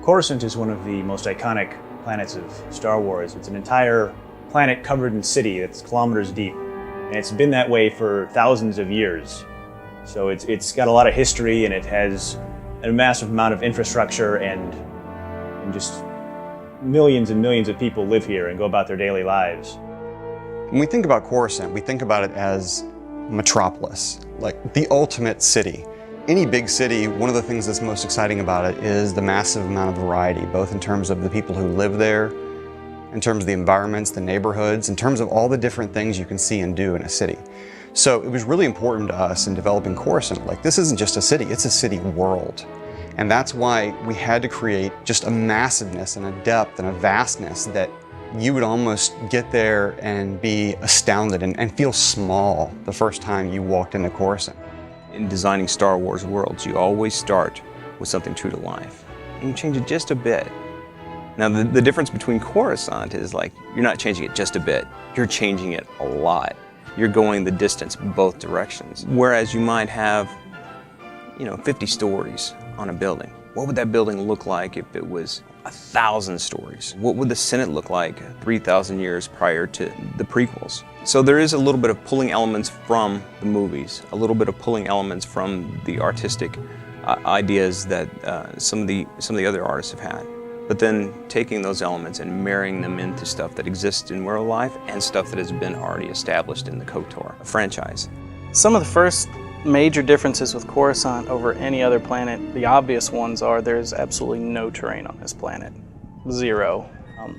Coruscant is one of the most iconic planets of Star Wars. It's an entire planet covered in city that's kilometers deep. And it's been that way for thousands of years. So it's got a lot of history, and it has a massive amount of infrastructure, and just millions and millions of people live here and go about their daily lives. When we think about Coruscant, we think about it as metropolis, like the ultimate city. Any big city, one of the things that's most exciting about it is the massive amount of variety, both in terms of the people who live there, in terms of the environments, the neighborhoods, in terms of all the different things you can see and do in a city. So it was really important to us in developing Coruscant, like this isn't just a city, it's a city world. And that's why we had to create just a massiveness and a depth and a vastness that you would almost get there and be astounded and feel small the first time you walked into Coruscant. In designing Star Wars worlds, you always start with something true to life, and you change it just a bit. Now, the difference between Coruscant is like, you're not changing it just a bit, you're changing it a lot. You're going the distance both directions. Whereas you might have, 50 stories on a building. What would that building look like if it was 1,000 stories? What would the Senate look like 3,000 years prior to the prequels? So there is a little bit of pulling elements from the movies, a little bit of pulling elements from the artistic ideas that some of the other artists have had. But then taking those elements and marrying them into stuff that exists in real life and stuff that has been already established in the KOTOR franchise. Some of the first major differences with Coruscant over any other planet, the obvious ones are there's absolutely no terrain on this planet. Zero.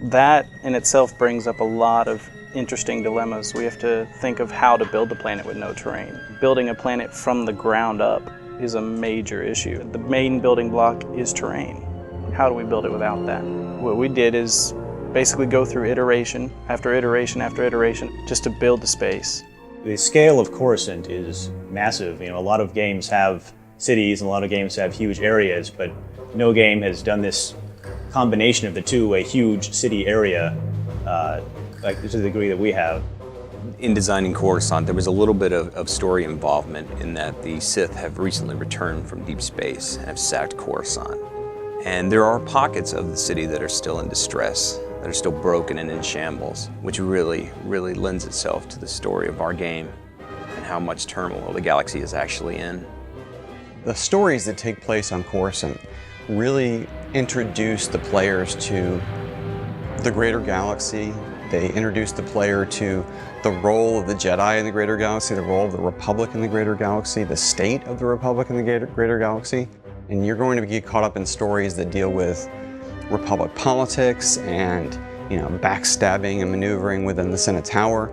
That in itself brings up a lot of interesting dilemmas. We have to think of how to build a planet with no terrain. Building a planet from the ground up is a major issue. The main building block is terrain. How do we build it without that? What we did is basically go through iteration after iteration after iteration just to build the space. The scale of Coruscant is massive. A lot of games have cities and a lot of games have huge areas, but no game has done this combination of the two, a huge city area, like to the degree that we have. In designing Coruscant, there was a little bit of story involvement in that the Sith have recently returned from deep space and have sacked Coruscant. And there are pockets of the city that are still in distress, that are still broken and in shambles, which really, really lends itself to the story of our game and how much turmoil the galaxy is actually in. The stories that take place on Coruscant really introduce the players to the greater galaxy. They introduce the player to the role of the Jedi in the greater galaxy, the role of the Republic in the greater galaxy, the state of the Republic in the greater galaxy. And you're going to get caught up in stories that deal with Republic politics and, backstabbing and maneuvering within the Senate Tower.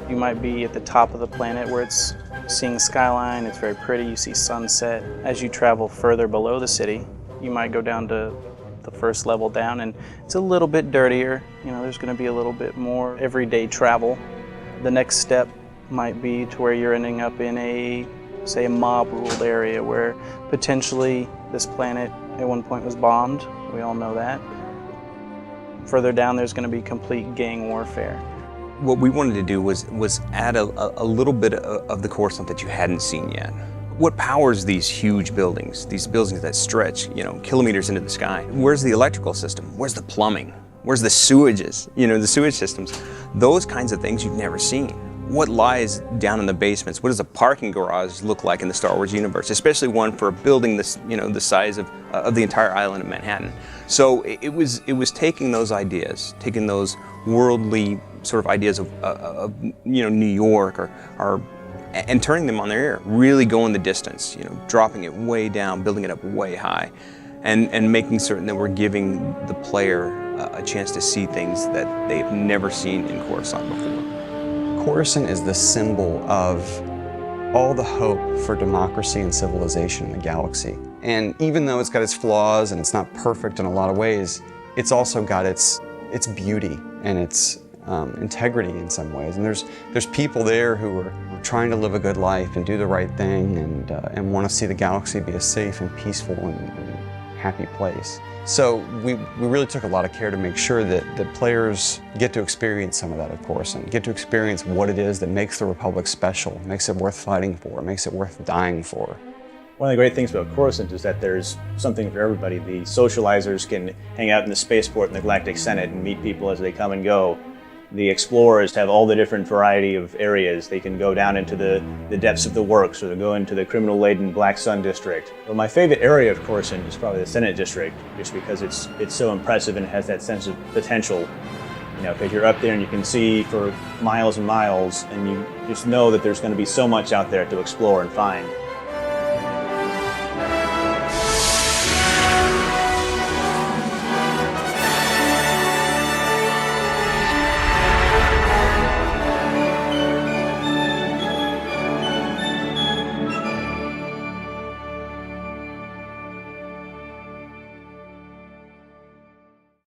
You might be at the top of the planet where it's seeing the skyline, it's very pretty, you see sunset. As you travel further below the city, you might go down to the first level down and it's a little bit dirtier. There's going to be a little bit more everyday travel. The next step might be to where you're ending up in a mob-ruled area where potentially this planet at one point was bombed. We all know that. Further down, there's going to be complete gang warfare. What we wanted to do was add a little bit of the Coruscant that you hadn't seen yet. What powers these huge buildings, these buildings that stretch, kilometers into the sky? Where's the electrical system? Where's the plumbing? Where's the sewages? The sewage systems. Those kinds of things you've never seen. What lies down in the basements? What does a parking garage look like in the Star Wars universe, especially one for a building this, the size of the entire island of Manhattan? So it was taking those ideas, taking those worldly sort of ideas of New York and turning them on their ear, really going the distance, dropping it way down, building it up way high, and making certain that we're giving the player a chance to see things that they've never seen in Coruscant before. Coruscant is the symbol of all the hope for democracy and civilization in the galaxy. And even though it's got its flaws and it's not perfect in a lot of ways, it's also got its beauty and its integrity in some ways. And there's people there who are trying to live a good life and do the right thing and want to see the galaxy be a safe and peaceful and happy place. So we really took a lot of care to make sure that players get to experience some of that, of course, and get to experience what it is that makes the Republic special, makes it worth fighting for, makes it worth dying for. One of the great things about Coruscant is that there's something for everybody. The socializers can hang out in the spaceport in the Galactic Senate and meet people as they come and go. The explorers have all the different variety of areas. They can go down into the depths of the works, or they go into the criminal-laden Black Sun district. But my favorite area of Coruscant is probably the Senate district, just because it's so impressive and has that sense of potential. You know, because you're up there and you can see for miles and miles, and you just know that there's going to be so much out there to explore and find.